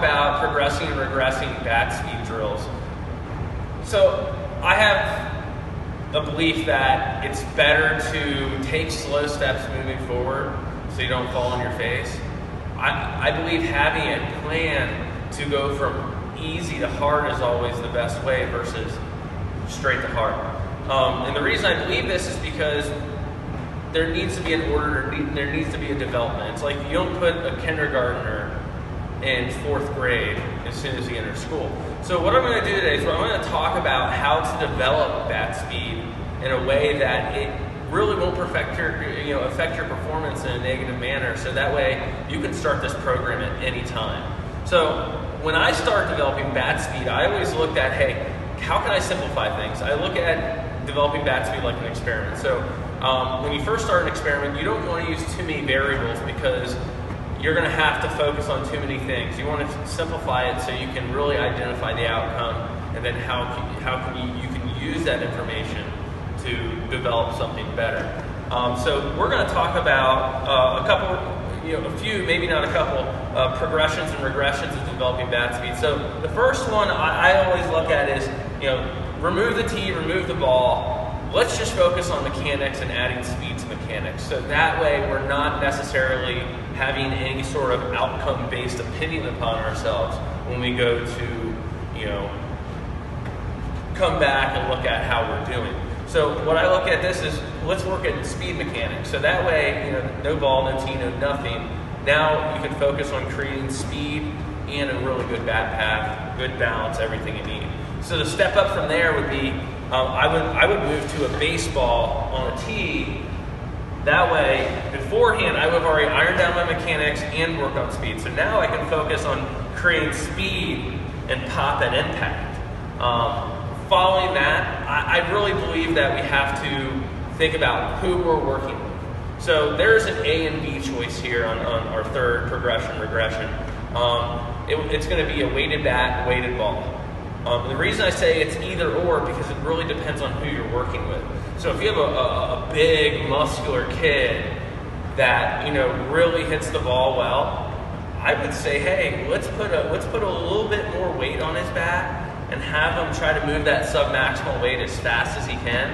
about progressing and regressing bat speed drills. So I have a belief that it's better to take slow steps moving forward so you don't fall on your face. I believe having a plan to go from easy to hard is always the best way versus straight to hard. And the reason I believe this is because there needs to be an order, there needs to be a development. It's like you don't put a kindergartner in 4th grade as soon as he enters school. So what I'm going to do today is I'm going to talk about how to develop bat speed in a way that it really won't affect your performance in a negative manner, so that way you can start this program at any time. So when I start developing bat speed, I always looked at, hey, how can I simplify things? I look at developing bat speed like an experiment. So when you first start an experiment, you don't want to use too many variables because you're going to have to focus on too many things. You want to simplify it so you can really identify the outcome, and then how can you can use that information to develop something better. So we're going to talk about a couple, a few, maybe not a couple, progressions and regressions of developing bat speed. So the first one I always look at is, remove the tee, remove the ball. Let's just focus on mechanics and adding speed to mechanics. So that way we're not necessarily having any sort of outcome-based opinion upon ourselves when we go to, come back and look at how we're doing. So what I look at this is, let's work at speed mechanics. So that way, no ball, no tee, no nothing. Now you can focus on creating speed and a really good bat path, good balance, everything you need. So the step up from there would be, I would move to a baseball on a tee. That way, beforehand, I would have already ironed down my mechanics and worked on speed. So now I can focus on creating speed and pop and impact. Following that, I really believe that we have to think about who we're working with. So there's an A and B choice here on our third progression, regression. It's going to be a weighted bat, weighted ball. The reason I say it's either or because it really depends on who you're working with. So if you have a big, muscular kid that really hits the ball well, I would say, hey, let's put a little bit more weight on his bat and have him try to move that sub-maximal weight as fast as he can.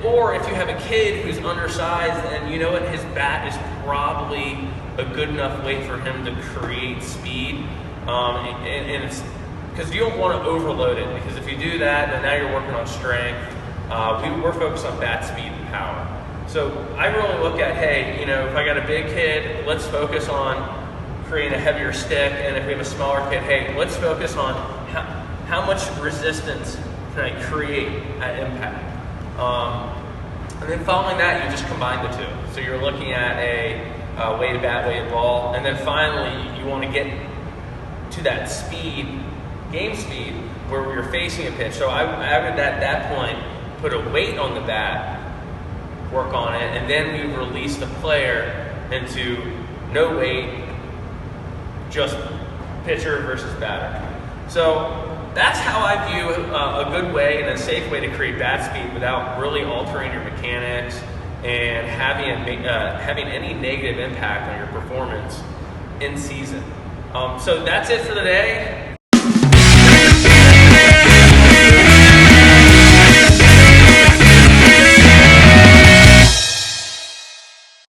Or if you have a kid who's undersized and his bat is probably a good enough weight for him to create speed, and it's because you don't want to overload it, because if you do that, then now you're working on strength. We're focused on bat speed and power. So I really look at, hey, if I got a big kid, let's focus on creating a heavier stick, and if we have a smaller kid, hey, let's focus on how much resistance can I create at impact. And then following that, you just combine the two. So you're looking at a weighted bat, weighted ball, and then finally you want to get to that speed, game speed, where you're facing a pitch. So I would at that point put a weight on the bat, work on it, and then we release the player into no weight, just pitcher versus batter. So that's how I view a good way and a safe way to create bat speed without really altering your mechanics and having any negative impact on your performance in season. So that's it for today.